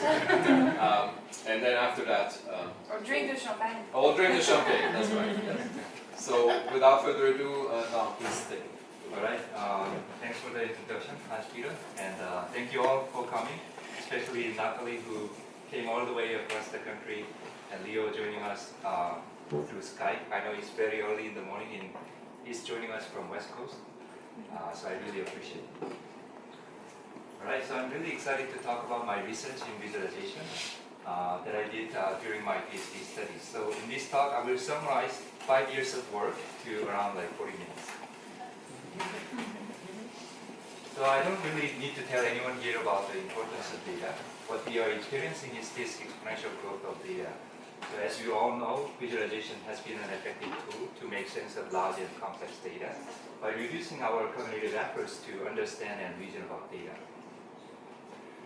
And then after that... or drink the champagne. Or drink the champagne, that's right. Yes. So without further ado, now please take it. All right. Thanks for the introduction, Hans-Peter. And thank you all for coming, especially Natalie, who came all the way across the country, and Leo joining us through Skype. I know it's very early in the morning, and he's joining us from West Coast. So I really appreciate it. All right, so I'm really excited to talk about my research in visualization that I did during my Ph.D. studies. So in this talk, I will summarize 5 years of work to around like 40 minutes. So I don't really need to tell anyone here about the importance of data. What we are experiencing is this exponential growth of data. So as you all know, visualization has been an effective tool to make sense of large and complex data by reducing our cognitive efforts to understand and reason about data.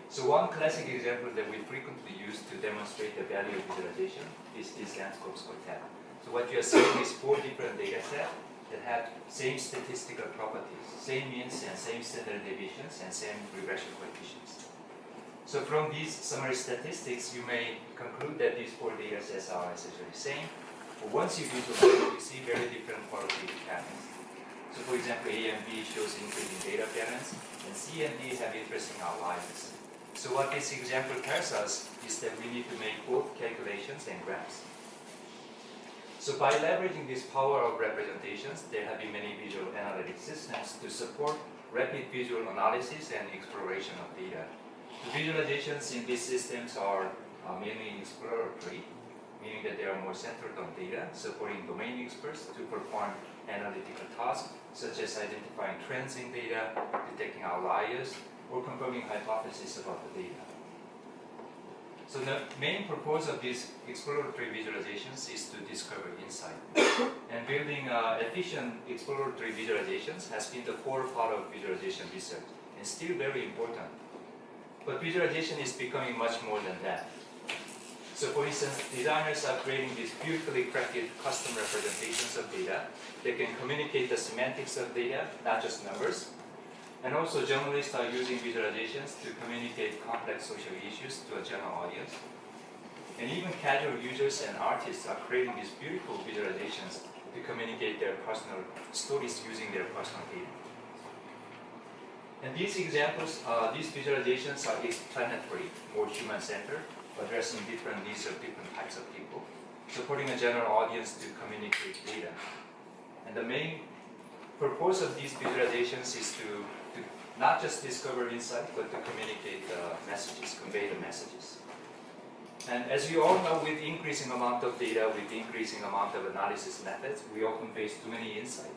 So one classic example that we frequently use to demonstrate the value of visualization is this landscape quartet. So what you are seeing is 4 different data sets that have same statistical properties, same means and same standard deviations and same regression coefficients. So from these summary statistics, you may conclude that these 4 data sets are essentially the same. But once you visualize, you see very different qualitative patterns. So for example, A and B shows increasing data patterns, and C and D have interesting outliers. So what this example tells us is that we need to make both calculations and graphs. So by leveraging this power of representations, there have been many visual analytic systems to support rapid visual analysis and exploration of data. The visualizations in these systems are mainly exploratory, meaning that they are more centered on data, supporting domain experts to perform analytical tasks, such as identifying trends in data, detecting outliers, or confirming hypotheses about the data. So the main purpose of these exploratory visualizations is to discover insight. And building efficient exploratory visualizations has been the core part of visualization research, and still very important. But visualization is becoming much more than that. So for instance, designers are creating these beautifully crafted custom representations of data that can communicate the semantics of data, not just numbers. And also journalists are using visualizations to communicate complex social issues to a general audience. And even casual users and artists are creating these beautiful visualizations to communicate their personal stories using their personal data. And these examples, these visualizations are explanatory, more human-centered, addressing different needs of different types of people, supporting a general audience to communicate data. And the main purpose of these visualizations is to not just discover insight, but to communicate the messages, convey the messages. And as you all know, with increasing amount of data, with increasing amount of analysis methods, we often face too many insights,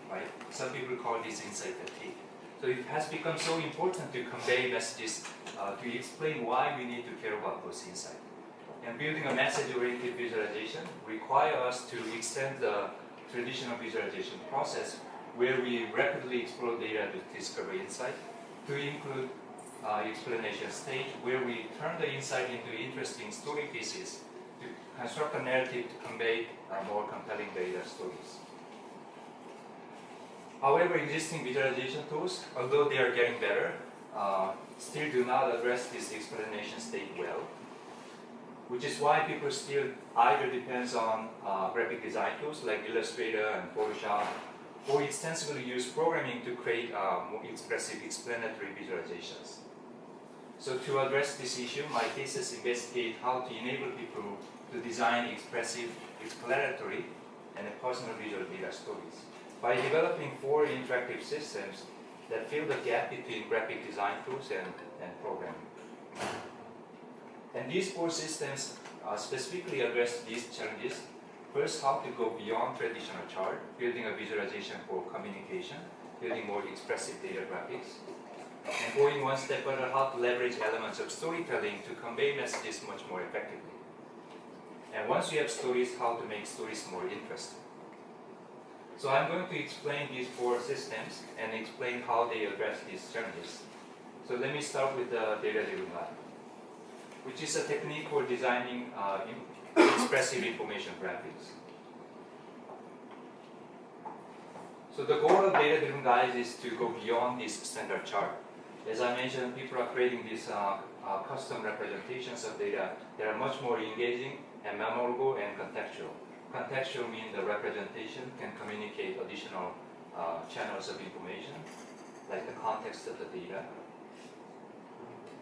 right? Some people call this insight fatigue. So it has become so important to convey messages, to explain why we need to care about those insights. And building a message-oriented visualization requires us to extend the traditional visualization process where we rapidly explore data to discover insight, to include explanation stage where we turn the insight into interesting story pieces to construct a narrative to convey more compelling data stories. However, existing visualization tools, although they are getting better, still do not address this explanation state well, which is why people still either depends on graphic design tools like Illustrator and Photoshop, or extensively use programming to create more expressive explanatory visualizations. So to address this issue, my thesis investigates how to enable people to design expressive, explanatory, and personal visual data stories by developing 4 interactive systems that fill the gap between graphic design tools and programming. And these 4 systems specifically address these challenges. First, how to go beyond traditional chart, building a visualization for communication, building more expressive data graphics, and going one step further, how to leverage elements of storytelling to convey messages much more effectively. And once you have stories, how to make stories more interesting. So I'm going to explain these 4 systems and explain how they address these challenges. So let me start with the data-driven life, which is a technique for designing expressive information graphics. So the goal of data-driven guides is to go beyond this standard chart. As I mentioned, people are creating these custom representations of data that are much more engaging and memorable and contextual. Contextual means the representation can communicate additional channels of information, like the context of the data.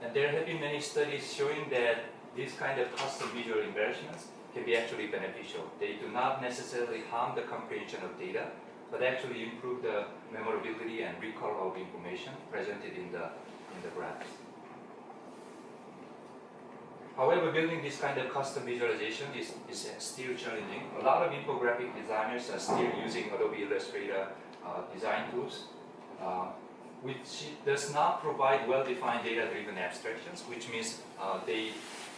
And there have been many studies showing that these kind of custom visual inversions can be actually beneficial. They do not necessarily harm the comprehension of data, but actually improve the memorability and recall of information presented in the graphs. However, building this kind of custom visualization is still challenging. A lot of infographic designers are still using Adobe Illustrator design tools, which does not provide well-defined data-driven abstractions, which means they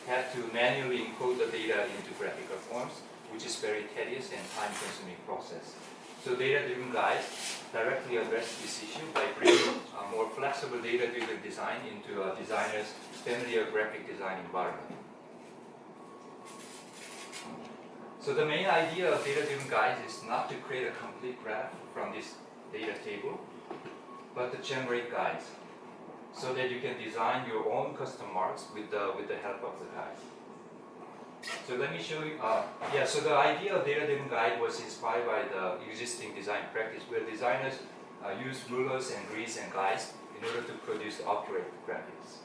have to manually encode the data into graphical forms, which is very tedious and time-consuming process. So data-driven guides directly address this issue by bringing a more flexible data-driven design into a designer's familiar graphic design environment. So the main idea of data-driven guides is not to create a complete graph from this data table, but to generate guides so that you can design your own custom marks with the help of the guide. So let me show you, so the idea of data-driven guide was inspired by the existing design practice where designers use rulers and grids and guides in order to produce accurate graphics.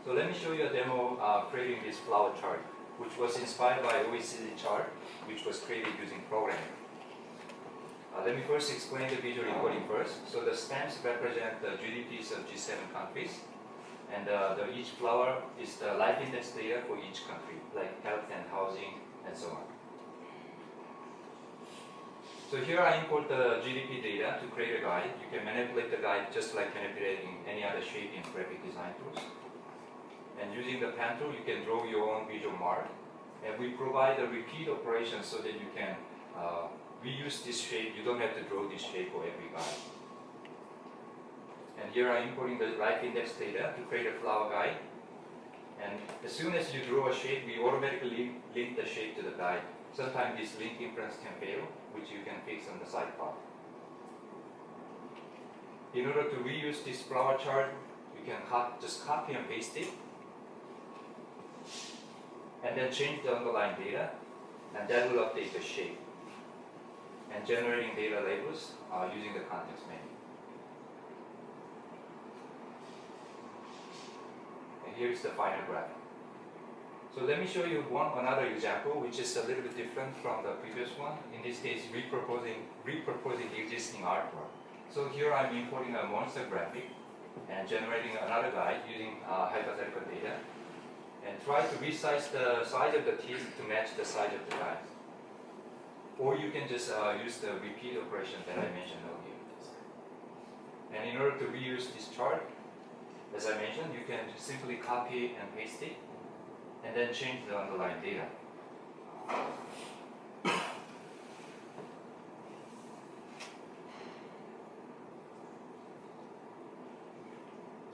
So let me show you a demo creating this flower chart, which was inspired by OECD chart, which was created using programming. Let me first explain the visual encoding first. So the stamps represent the GDPs of G7 countries, and each flower is the life index data for each country, like health and housing and so on. So here I import the GDP data to create a guide. You can manipulate the guide just like manipulating any other shape in graphic design tools. And using the pen tool, you can draw your own visual mark. And we provide a repeat operation so that you can reuse this shape. You don't have to draw this shape for every guide. And here I'm importing the life index data to create a flower guide. And as soon as you draw a shape, we automatically link the shape to the guide. Sometimes this link inference can fail, which you can fix on the sidebar. In order to reuse this flower chart, you can just copy and paste it, and then change the underlying data, and that will update the shape. And generating data labels using the context menu. And here is the final graphic. So let me show you another example, which is a little bit different from the previous one. In this case, repurposing the existing artwork. So here I'm importing a monster graphic and generating another guide using hypothetical data, and try to resize the size of the teeth to match the size of the guide. Or you can just use the repeat operation that I mentioned earlier. And in order to reuse this chart, as I mentioned, you can simply copy and paste it, and then change the underlying data.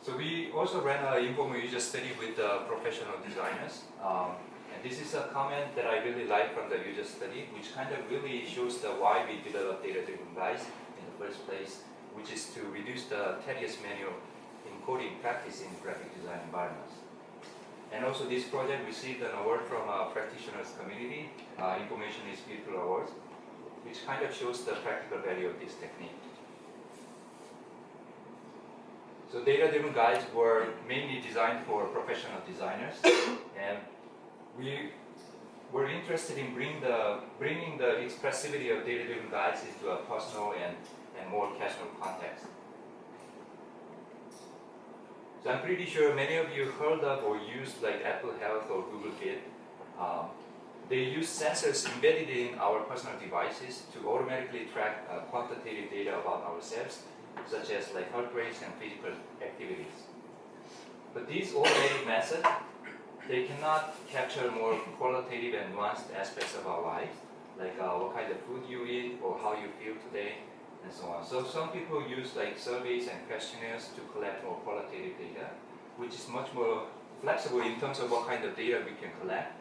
So we also ran an informal user study with professional designers. And this is a comment that I really like from the user study, which kind of really shows the why we developed data-driven guides in the first place, which is to reduce the tedious manual encoding practice in graphic design environments. And also this project received an award from a practitioners community, Information is Beautiful Awards, which kind of shows the practical value of this technique. So data-driven guides were mainly designed for professional designers, and we were interested in bringing the expressivity of data-driven guides into a personal and more casual context. So I'm pretty sure many of you heard of or used like Apple Health or Google Fit. They use sensors embedded in our personal devices to automatically track quantitative data about ourselves, such as like heart rates and physical activities. But these automated methods, they cannot capture more qualitative and nuanced aspects of our lives, like what kind of food you eat or how you feel today, and so on. So some people use like surveys and questionnaires to collect more qualitative data, which is much more flexible in terms of what kind of data we can collect.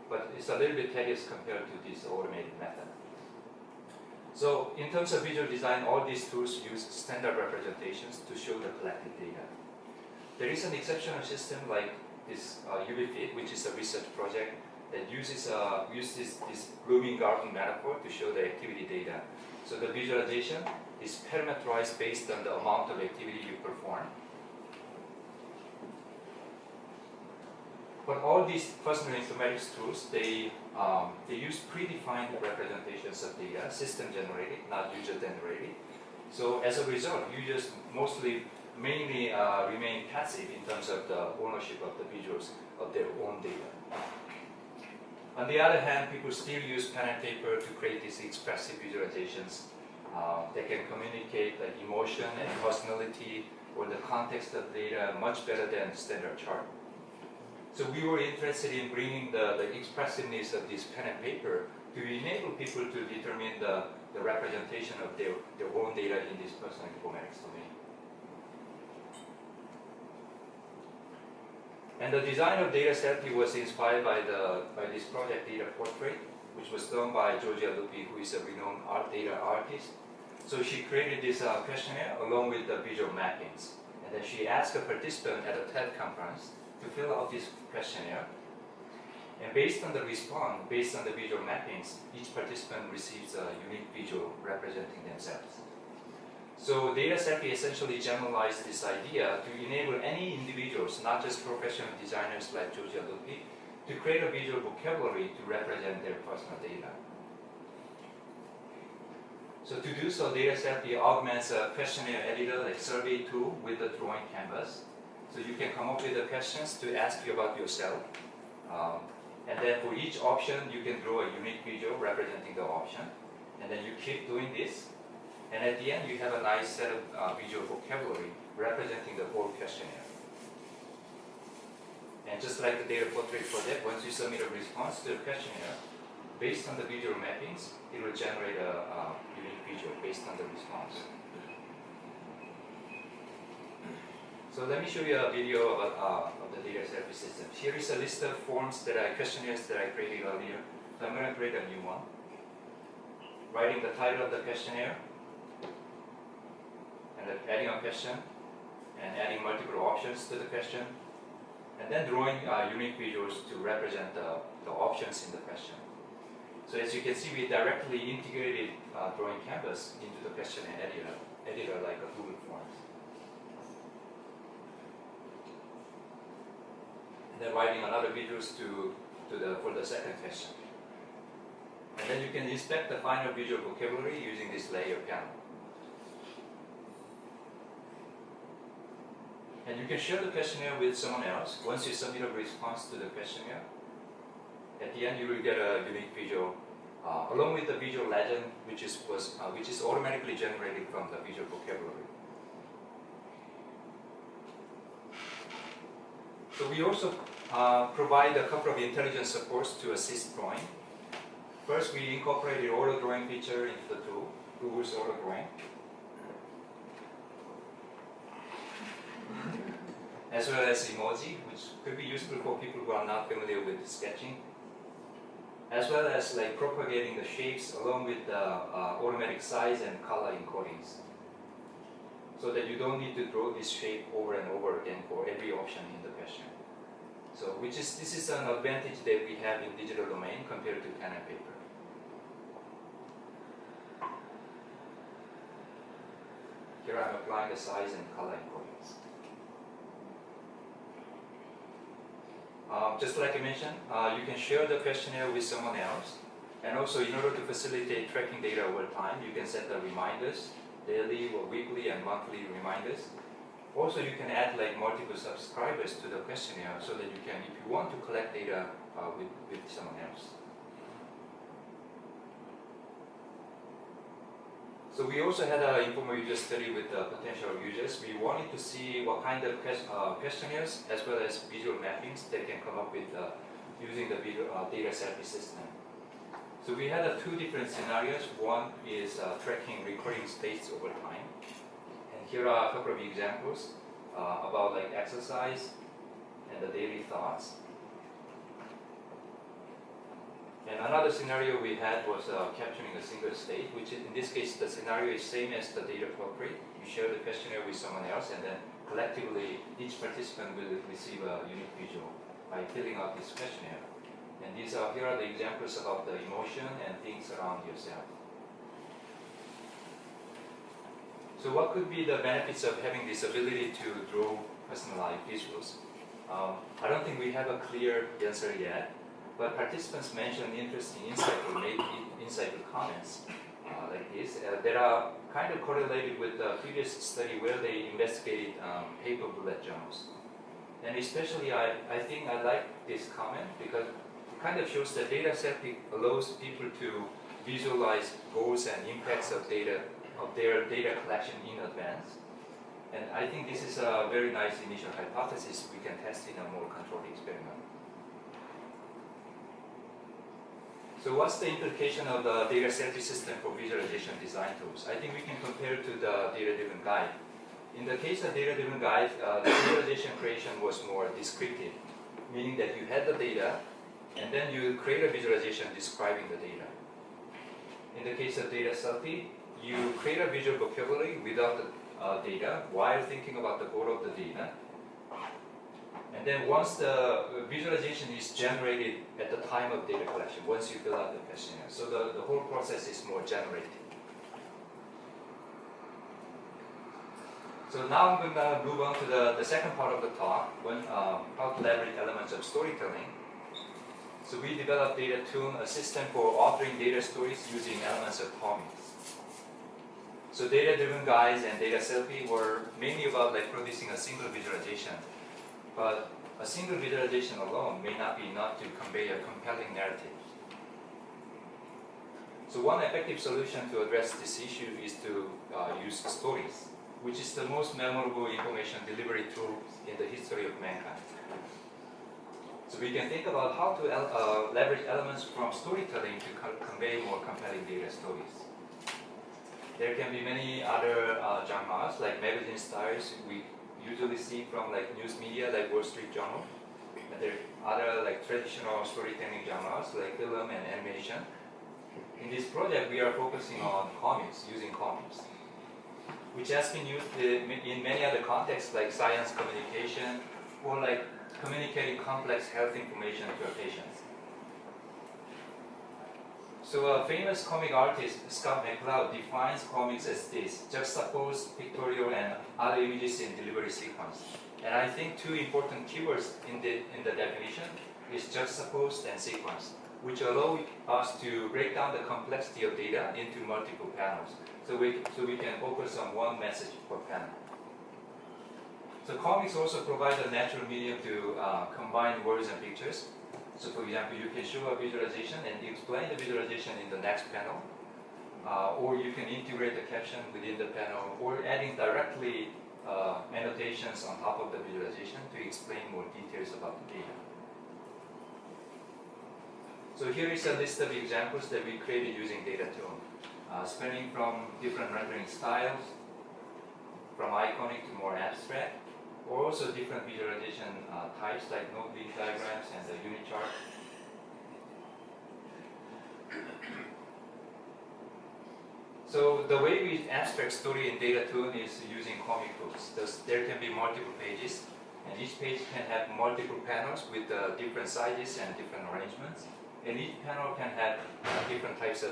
But it's a little bit tedious compared to this automated method. So in terms of visual design, all these tools use standard representations to show the collected data. there is an exceptional system like this UBFit, which is a research project that uses this blooming garden metaphor to show the activity data. So the visualization is parameterized based on the amount of activity you perform. But all these personal informatics tools, they use predefined representations of data, system generated, not user generated. So as a result, users mainly remain passive in terms of the ownership of the visuals of their own data. On the other hand, people still use pen and paper to create these expressive visualizations. They can communicate like emotion and personality or the context of data much better than standard chart. So we were interested in bringing the expressiveness of this pen and paper to enable people to determine the representation of their own data in this personal informatics domain. And the design of data therapy was inspired by this project Data Portrait, which was done by Georgia Lupi, who is a renowned data artist. So she created this questionnaire along with the visual mappings. And then she asked a participant at a TED conference to fill out this questionnaire. And based on the response, based on the visual mappings, each participant receives a unique visual representing themselves. So data therapy essentially generalized this idea to enable any individuals, not just professional designers like Georgia Lupi, to create a visual vocabulary to represent their personal data. So to do so, data therapy augments a questionnaire editor like survey tool with the drawing canvas. So you can come up with the questions to ask you about yourself. And then for each option, you can draw a unique visual representing the option. And then you keep doing this. And at the end, you have a nice set of visual vocabulary representing the whole questionnaire. And just like the Data Portrait project, once you submit a response to the questionnaire, based on the visual mappings, it will generate a unique visual based on the response. So let me show you a video of the data therapy system. Here is a list of questionnaires that I created earlier. So I'm going to create a new one. Writing the title of the questionnaire, and then adding a question, and adding multiple options to the question, and then drawing unique visuals to represent the options in the question. So as you can see, we directly integrated drawing canvas into the questionnaire editor like a Google Forms. And then writing another visuals for the second question. And then you can inspect the final visual vocabulary using this layer panel. And you can share the questionnaire with someone else. Once you submit a response to the questionnaire, at the end you will get a unique visual along with the visual legend, which is automatically generated from the visual vocabulary. So we also provide a couple of intelligent supports to assist drawing. First, we incorporated auto drawing feature into the tool, Google's auto drawing, as well as emoji, which could be useful for people who are not familiar with sketching, as well as like propagating the shapes along with the automatic size and color encodings, so that you don't need to draw this shape over and over again for every option in the question. So this is an advantage that we have in digital domain compared to pen and paper. Here I'm applying the size and color encodings. Just like I mentioned, you can share the questionnaire with someone else. And also, in order to facilitate tracking data over time, you can set the reminders, daily or weekly and monthly reminders. Also, you can add like multiple subscribers to the questionnaire so that you can, if you want to collect data with someone else. So we also had an informal user study with potential users. We wanted to see what kind of questionnaires as well as visual mappings they can come up with using the data therapy system. So we had two different scenarios. One is tracking recording states over time. And here are a couple of examples about like exercise and the daily thoughts. And another scenario we had was capturing a single state, which in this case the scenario is same as the data portrait. You share the questionnaire with someone else and then collectively, each participant will receive a unique visual by filling out this questionnaire. And here are the examples about the emotion and things around yourself. So what could be the benefits of having this ability to draw personalized visuals? I don't think we have a clear answer yet, but participants mentioned interesting insight or made insightful comments like this that are kind of correlated with the previous study where they investigated paper bullet journals. And especially I think I like this comment because it kind of shows that data set allows people to visualize goals and impacts of their data collection in advance. And I think this is a very nice initial hypothesis we can test in a more controlled experiment. So what's the implication of the data-centric system for visualization design tools? I think we can compare to the data-driven guide. In the case of data-driven guide, the visualization creation was more descriptive, meaning that you had the data, and then you create a visualization describing the data. In the case of data selfie, you create a visual vocabulary without the data while thinking about the goal of the data. And then once the visualization is generated at the time of data collection, once you fill out the questionnaire. So the whole process is more generative. So now I'm going to move on to the second part of the talk, how to leverage elements of storytelling. So we developed DataTune, a system for authoring data stories using elements of comics. So data-driven guides and data selfie were mainly about producing a single visualization. But a single visualization alone may not be enough to convey a compelling narrative. So one effective solution to address this issue is to use stories, which is the most memorable information delivery tool in the history of mankind. So we can think about how to leverage elements from storytelling to convey more compelling data stories. There can be many other genres, like magazine styles we usually see from news media, like Wall Street Journal. And there are other traditional storytelling genres, like film and animation. In this project, we are focusing on comics, using comics, which has been used in many other contexts, like science communication, or communicating complex health information to a patient. So a famous comic artist, Scott McCloud, defines comics as this: juxtaposed pictorial and other images in delivery sequence. And I think two important keywords in the definition is juxtaposed and sequence, which allow us to break down the complexity of data into multiple panels. So we can focus on one message per panel. So comics also provide a natural medium to combine words and pictures. So for example, you can show a visualization and explain the visualization in the next panel, or you can integrate the caption within the panel, or adding directly annotations on top of the visualization to explain more details about the data. So here is a list of examples that we created using DataTune, spanning from different rendering styles, from iconic to more abstract, or also different visualization types like node-leaf diagrams and the unit chart. So the way we abstract story in DataTune is using comic books. There can be multiple pages, and each page can have multiple panels with different sizes and different arrangements. And each panel can have different types of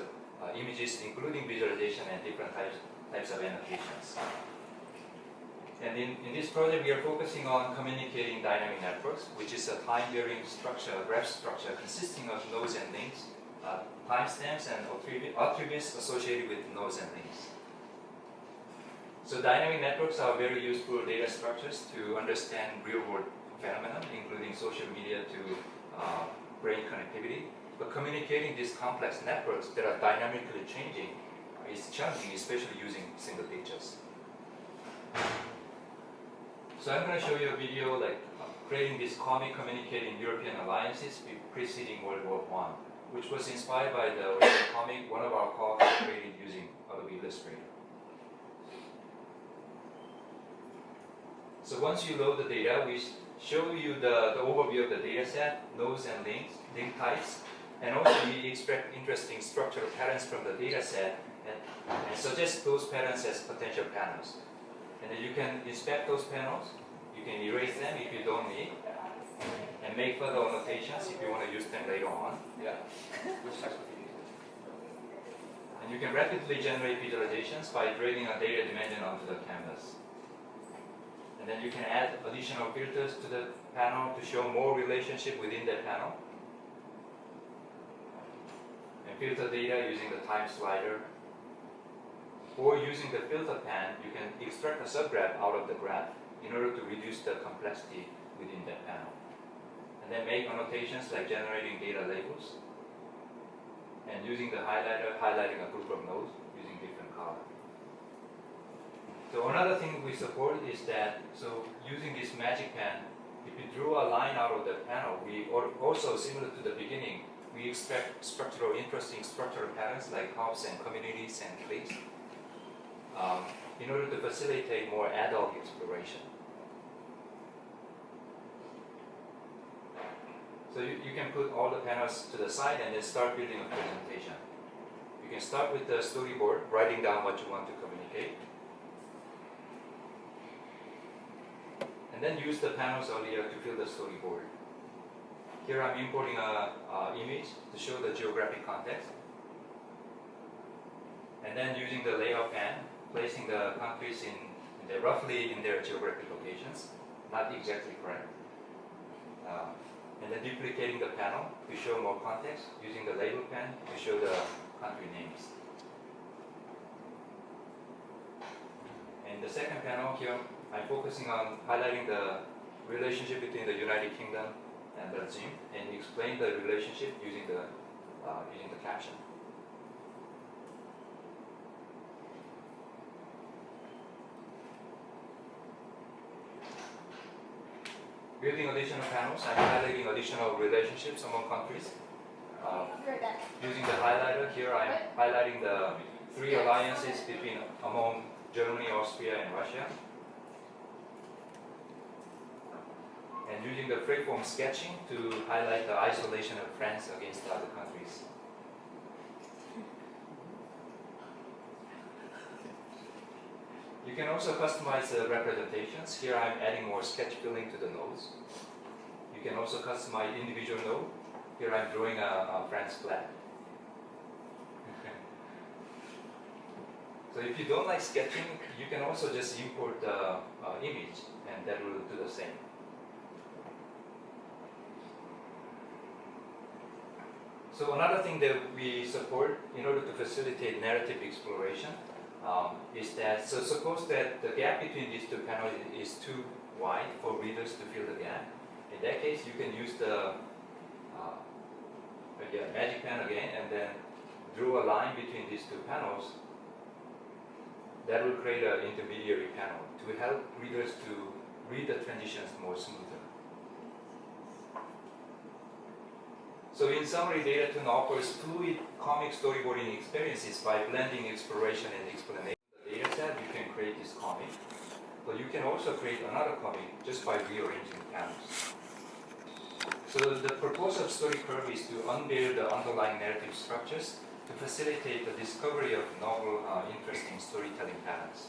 images, including visualization and different types of annotations. And in this project, we are focusing on communicating dynamic networks, which is a time-varying structure, a graph structure consisting of nodes and links, timestamps and attributes associated with nodes and links. So dynamic networks are very useful data structures to understand real-world phenomena, including social media to brain connectivity. But communicating these complex networks that are dynamically changing is challenging, especially using single pictures. So I'm going to show you a video creating this comic communicating European alliances preceding World War I, which was inspired by the original comic one of our colleagues created using Adobe Illustrator. So once you load the data, we show you the overview of the data set, nodes and links, link types, and also we extract interesting structural patterns from the data set and suggest those patterns as potential panels. And then you can inspect those panels. You can erase them if you don't need, and make further annotations if you want to use them later on. Yeah. Which types of video? And you can rapidly generate visualizations by dragging a data dimension onto the canvas. And then you can add additional filters to the panel to show more relationship within that panel. And filter data using the time slider. Or using the filter pan, you can extract a subgraph out of the graph in order to reduce the complexity within that panel. And then make annotations like generating data labels. And using the highlighter, highlighting a group of nodes using different color. So another thing we support is that, so using this magic pen, if you drew a line out of the panel, we also, similar to the beginning, we extract interesting structural patterns like hubs and communities and cliques in order to facilitate more ad hoc exploration. So you can put all the panels to the side and then start building a presentation. You can start with the storyboard, writing down what you want to communicate. And then use the panels earlier to fill the storyboard. Here I'm importing an image to show the geographic context. And then using the layout pan, placing the countries roughly in their geographic locations, not exactly correct. And then duplicating the panel to show more context, using the label pen to show the country names. And the second panel here, I'm focusing on highlighting the relationship between the United Kingdom and Belgium, and explain the relationship using the caption. Building additional panels, I'm highlighting additional relationships among countries. Using the highlighter, here I'm highlighting the 3 alliances among Germany, Austria, and Russia. And using the freeform sketching to highlight the isolation of France against other countries. You can also customize the representations. Here I'm adding more sketch filling to the nodes. You can also customize individual node. Here I'm drawing a France flag. So if you don't like sketching, you can also just import the image, and that will do the same. So another thing that we support in order to facilitate narrative exploration is that, so suppose that the gap between these 2 panels is too wide for readers to fill the gap. In that case, you can use the magic pen again, and then draw a line between these 2 panels. That will create an intermediary panel to help readers to read the transitions more smoothly. So in summary, DataToon offers fluid comic storyboarding experiences by blending exploration and explanation. The data set, you can create this comic, but you can also create another comic just by rearranging panels. So the purpose of Story Curve is to unveil the underlying narrative structures to facilitate the discovery of novel, interesting storytelling patterns.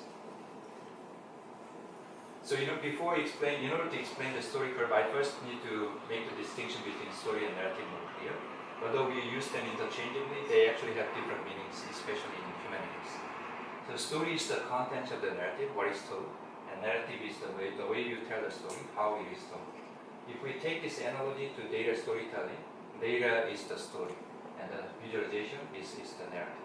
So in order to explain the story curve, I first need to make the distinction between story and narrative more clear. Although we use them interchangeably, they actually have different meanings, especially in humanities. So story is the content of the narrative, what is told, and narrative is the way you tell the story, how it is told. If we take this analogy to data storytelling, data is the story, and the visualization is the narrative.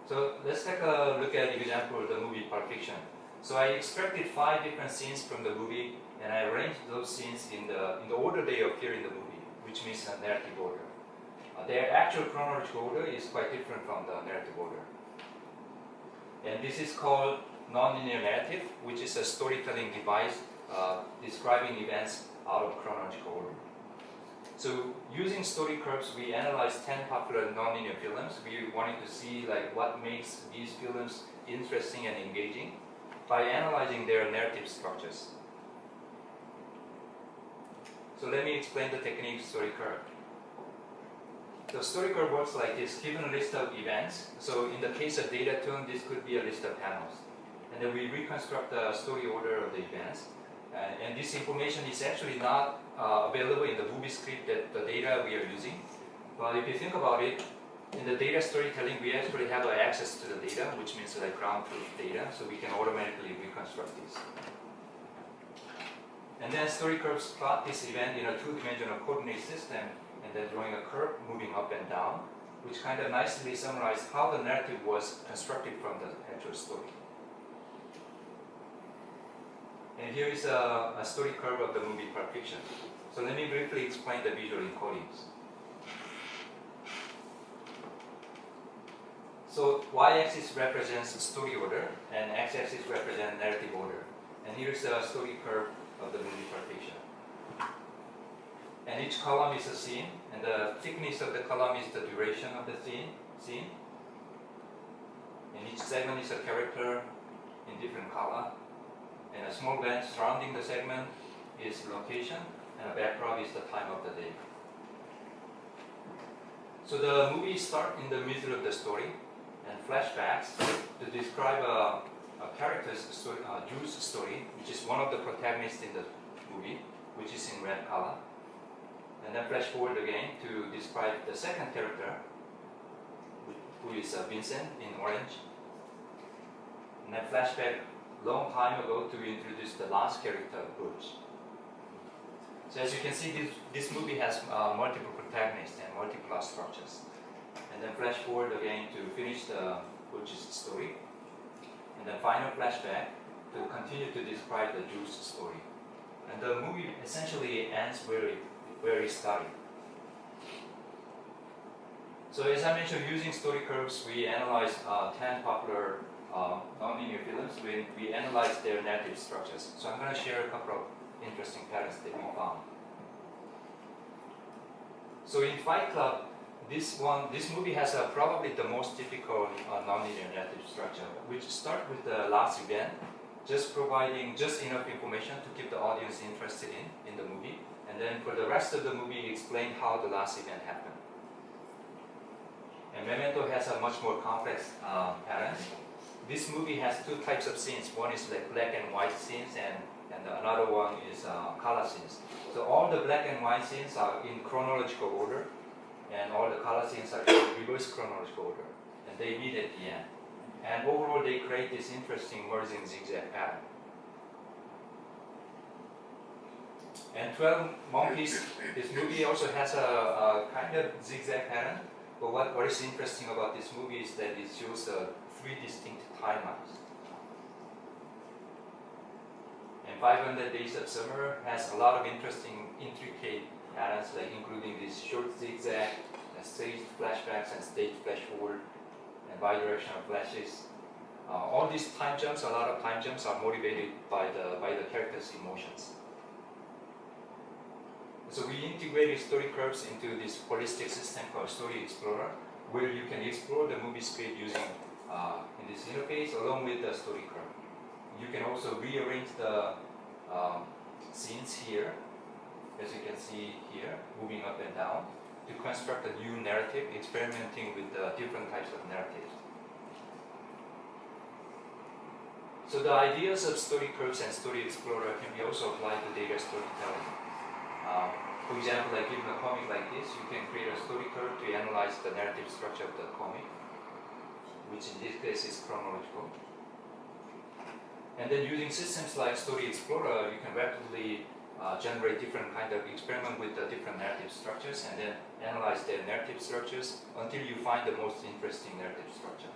So let's take a look at example of the movie Pulp Fiction. So I extracted 5 different scenes from the movie, and I arranged those scenes in the order they appear in the movie, which means a narrative order. Their actual chronological order is quite different from the narrative order. And this is called nonlinear narrative, which is a storytelling device describing events out of chronological order. So using story curves, we analyzed 10 popular nonlinear films. We wanted to see what makes these films interesting and engaging by analyzing their narrative structures. So let me explain the technique of story curve. The story curve works like this. Given a list of events, so in the case of DataToon, this could be a list of panels. and then we reconstruct the story order of the events. And this information is actually not available in the movie script, that the data we are using. But if you think about it, in the data storytelling, we actually have access to the data, which means like ground truth data, so we can automatically reconstruct this. And then story curves plot this event in a two-dimensional coordinate system, and then drawing a curve moving up and down, which kind of nicely summarizes how the narrative was constructed from the actual story. And here is a story curve of the movie Pulp Fiction. So let me briefly explain the visual encodings. So y-axis represents story order, and x-axis represents narrative order. And here's the story curve of the movie Pulp Fiction. And each column is a scene, and the thickness of the column is the duration of the scene. And each segment is a character in different color. And a small bench surrounding the segment is location, and a backdrop is the time of the day. So the movie starts in the middle of the story, and flashbacks to describe a character's story, Drew's story, which is one of the protagonists in the movie, which is in red color. And then flash forward again to describe the second character, who is Vincent in orange. And then flashback long time ago to introduce the last character, Bruce. So as you can see, this movie has multiple protagonists and multiple structures. And then flash forward again to finish the Bruce's story. And then final flashback to continue to describe the Drew's story. And the movie essentially ends where it started. So as I mentioned, using story curves, we analyzed 10 popular nonlinear films when we analyzed their narrative structures. So I'm going to share a couple of interesting patterns that we found. So in Fight Club, this movie has probably the most typical nonlinear narrative structure, which starts with the last event, just providing just enough information to keep the audience interested in the movie, and then for the rest of the movie, explain how the last event happened. And Memento has a much more complex pattern. This movie has two types of scenes. One is like black and white scenes, and another one is color scenes. So all the black and white scenes are in chronological order, and all the color scenes are in reverse chronological order, and they meet at the end. And overall, they create this interesting merging zigzag pattern. And 12 Monkeys, this movie also has a kind of zigzag pattern, but what is interesting about this movie is that it shows 3 distinct timelines. And 500 Days of Summer has a lot of interesting, intricate patterns, like including these short zigzag, staged flashbacks, and staged flash forward, and bidirectional flashes. All these time jumps, a lot of time jumps, are motivated by the characters' emotions. So we integrated story curves into this holistic system called Story Explorer, where you can explore the movie script using in this interface along with the story curve. You can also rearrange the scenes here, as you can see here, moving up and down, to construct a new narrative, experimenting with different types of narratives. So the ideas of story curves and Story Explorer can be also applied to data storytelling. For example, like given a comic like this, you can create a story curve to analyze the narrative structure of the comic, which in this case is chronological. And then using systems like Story Explorer, you can rapidly generate different kind of experiment with the different narrative structures, and then analyze their narrative structures until you find the most interesting narrative structure.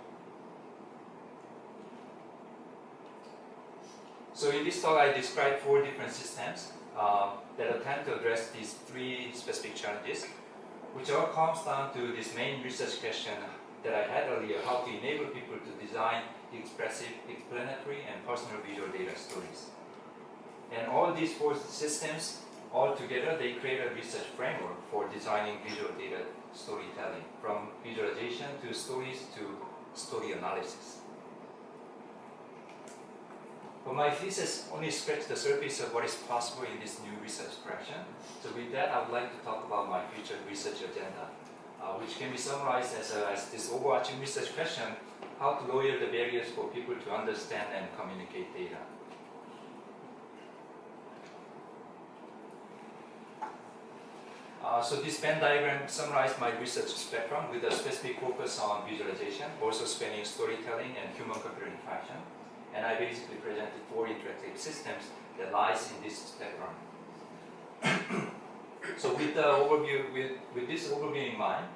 So in this talk, I described 4 different systems that attempt to address these 3 specific challenges, which all comes down to this main research question that I had earlier: how to enable people to design expressive, explanatory, and personal visual data stories. And all these 4 systems, all together, they create a research framework for designing visual data storytelling, from visualization to stories to story analysis. But my thesis only scratched the surface of what is possible in this new research direction. So with that, I would like to talk about my future research agenda, which can be summarized as this overarching research question: how to lower the barriers for people to understand and communicate data. So this Venn diagram summarized my research spectrum with a specific focus on visualization, also spanning storytelling and human-computer interaction. And I basically presented 4 interactive systems that lies in this spectrum. So with the overview, with this overview in mind,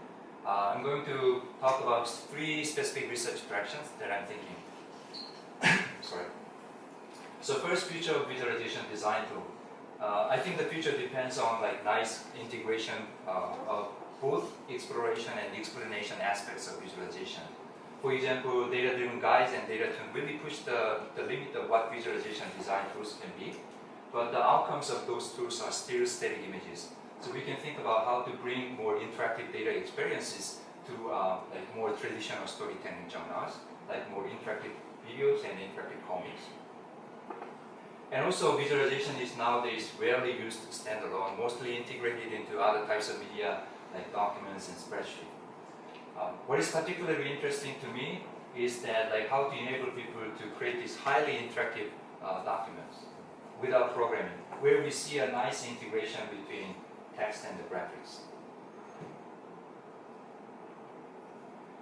I'm going to talk about 3 specific research directions that I'm thinking. Sorry. So first, future of visualization design tool. I think the future depends on like nice integration of both exploration and explanation aspects of visualization. For example, data-driven guides and data can really push the limit of what visualization design tools can be, but the outcomes of those tools are still static images. So we can think about how to bring more interactive data experiences to like more traditional storytelling genres, like more interactive videos and interactive comics. And also, visualization is nowadays rarely used standalone, mostly integrated into other types of media like documents and spreadsheets. What is particularly interesting to me is that like how to enable people to create these highly interactive documents without programming, where we see a nice integration between text and the graphics.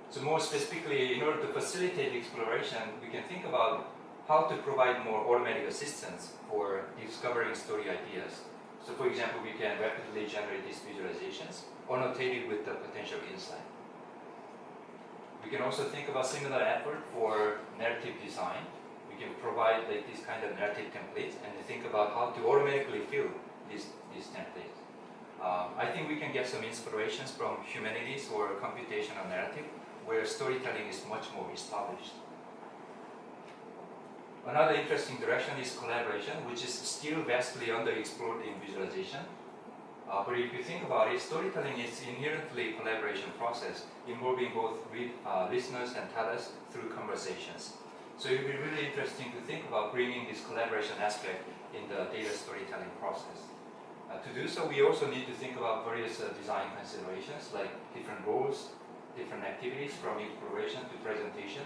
So more specifically, in order to facilitate exploration, we can think about how to provide more automatic assistance for discovering story ideas. So for example, we can rapidly generate these visualizations, annotated with the potential insight. We can also think about similar effort for narrative design. We can provide like this kind of narrative templates and think about how to automatically fill these templates. I think we can get some inspirations from humanities or computational narrative, where storytelling is much more established. Another interesting direction is collaboration, which is still vastly underexplored in visualization. But if you think about it, storytelling is inherently a collaboration process involving both listeners and tellers through conversations. So it would be really interesting to think about bringing this collaboration aspect in the data storytelling process. To do so, we also need to think about various design considerations like different roles, different activities from exploration to presentation,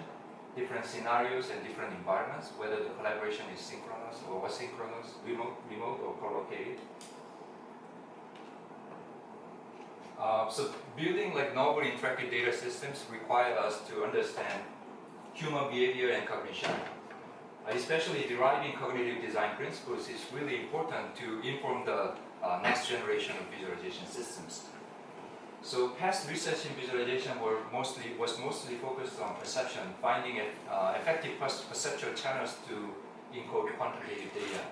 different scenarios and different environments, whether the collaboration is synchronous or asynchronous, remote or co-located. So building like novel interactive data systems require us to understand human behavior and cognition. Especially deriving cognitive design principles is really important to inform the next generation of visualization systems. So past research in visualization was mostly focused on perception, finding effective perceptual channels to encode quantitative data.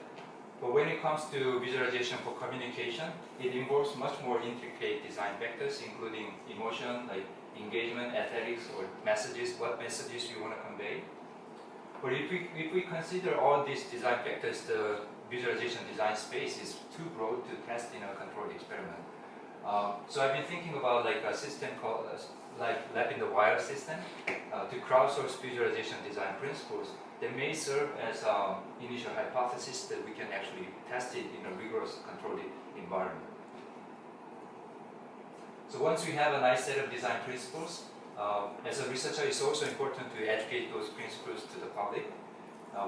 But when it comes to visualization for communication, it involves much more intricate design vectors, including emotion, like engagement, aesthetics, or messages, what messages you want to convey. But if we consider all these design vectors, the visualization design space is too broad to test in a controlled experiment. So I've been thinking about like a system called like Lab in the Wire system to crowdsource visualization design principles that may serve as an initial hypothesis that we can actually test it in a rigorous controlled environment. So once we have a nice set of design principles, as a researcher, it's also important to educate those principles to the public,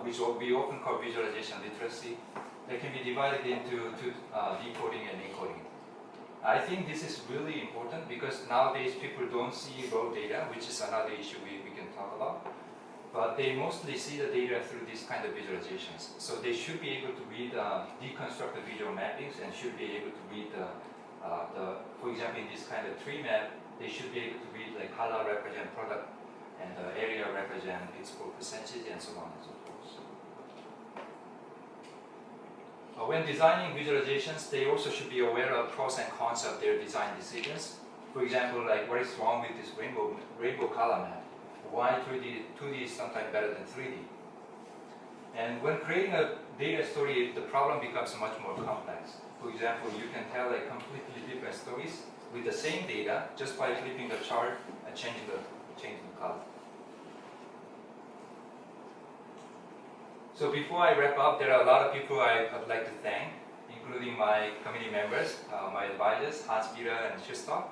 which we often call visualization literacy. They can be divided into decoding and encoding. I think this is really important because nowadays people don't see raw data, which is another issue we can talk about. But they mostly see the data through these kind of visualizations. So they should be able to read deconstructed visual mappings and should be able to read for example, in this kind of tree map, they should be able to read like color represent product and the area represent export percentage and so on and so forth. When designing visualizations, they also should be aware of pros and cons of their design decisions. For example, like what is wrong with this rainbow color map? Why 2D is sometimes better than 3D? And when creating a data story, the problem becomes much more complex. For example, you can tell like completely different stories with the same data just by flipping the chart and changing the color. So before I wrap up, there are a lot of people I'd like to thank, including my committee members, my advisors, Hans-Peter and Christoph,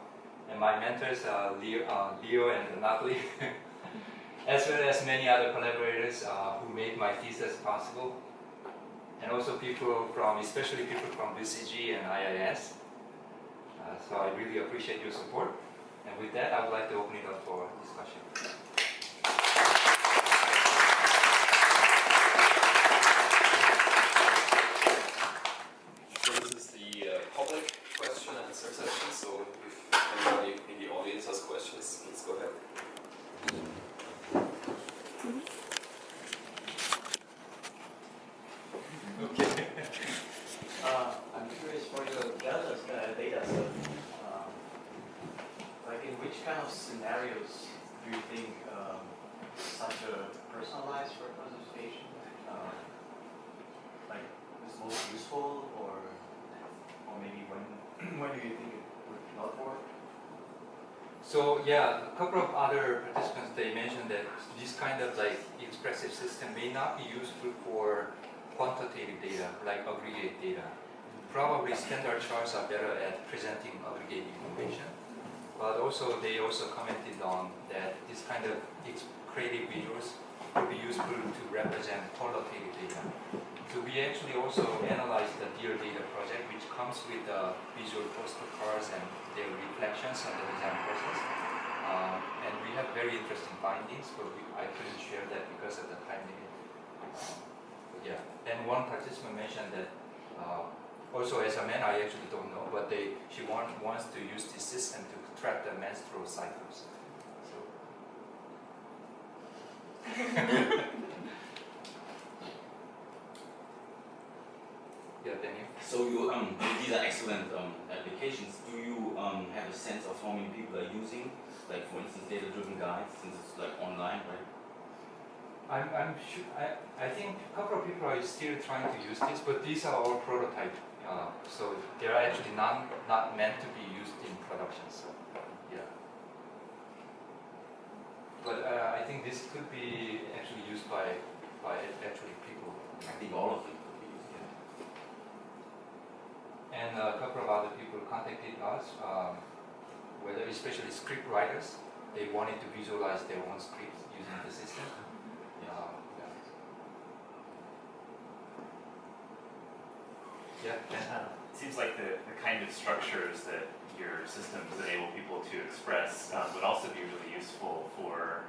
and my mentors, Leo and Natalie. as well as many other collaborators who made my thesis possible, and also people from, especially people from BCG and IIS. So I really appreciate your support. And with that, I would like to open it up for discussion. So this is the public question and answer session. So if anybody in the audience has questions, please go ahead. Okay. I'm curious for your data set. Like in which kind of scenarios do you think such a personalized representation like is most useful, or maybe when do you think it would not work? So yeah, a couple of other participants, they mentioned that this kind of like expressive system may not be useful for quantitative data, like aggregate data. Probably standard charts are better at presenting aggregate information. But also, they also commented on that this kind of creative visuals could be useful to represent qualitative data. So we actually also analyzed the Dear Data project, which comes with visual postcards and their reflections on the design process. And we have very interesting findings, but I couldn't share that because of the time limit. But yeah, and one participant mentioned that also as a man, I actually don't know, but she wants to use this system to track the menstrual cycles. So. Yeah, Daniel. So these are excellent applications. Do you have a sense of how many people are using, like for instance, data-driven guides, since it's like online, right? I'm sure. I think a couple of people are still trying to use this, but these are all prototype. So they are actually not meant to be used in production. So yeah. But I think this could be actually used by actually people. I think all of them could be used. Yeah. And a couple of other people contacted us, whether especially script writers, they wanted to visualize their own scripts using the system. Yeah. Seems like the kind of structures that your systems enable people to express would also be really useful for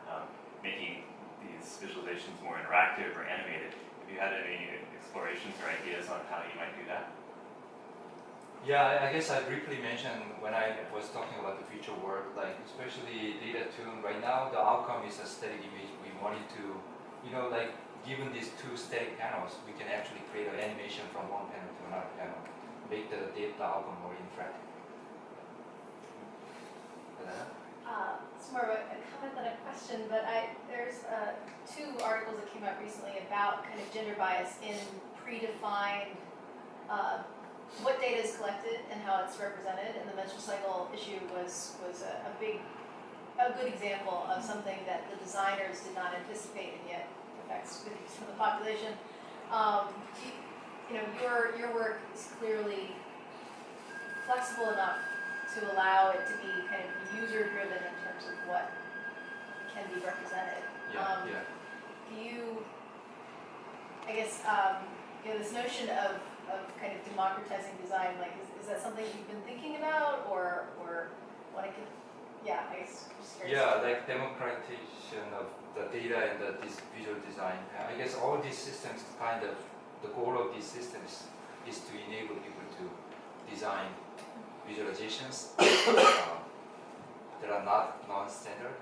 making these visualizations more interactive or animated. Have you had any explorations or ideas on how you might do that? Yeah, I guess I briefly mentioned when I was talking about the future work, like especially data tune. Right now, the outcome is a static image. We wanted to, like given these two static panels, we can actually create an animation from one panel to another panel, make the data outcome more interactive. It's more of a comment than a question, but there's two articles that came out recently about kind of gender bias in predefined what data is collected and how it's represented, and the menstrual cycle issue was a good example of something that the designers did not anticipate, and yet affects 50% of the population. Your work is clearly flexible enough to allow it to be kind of user-driven in terms of what can be represented. Do you, I guess, this notion of kind of democratizing design, like, is that something you've been thinking about, or what I could, I guess. Like democratization of the data and this visual design. I guess all these systems kind of, the goal of these systems is to enable people to design visualizations that are not non-standard.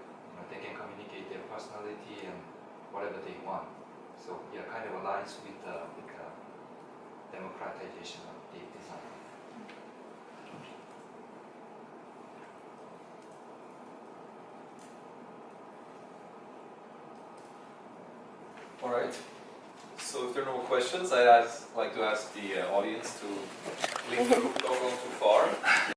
They can communicate their personality and whatever they want. So kind of aligns with democratization of the design. All right. So if there are no questions, I'd like to ask the audience to leave the room, don't go too far.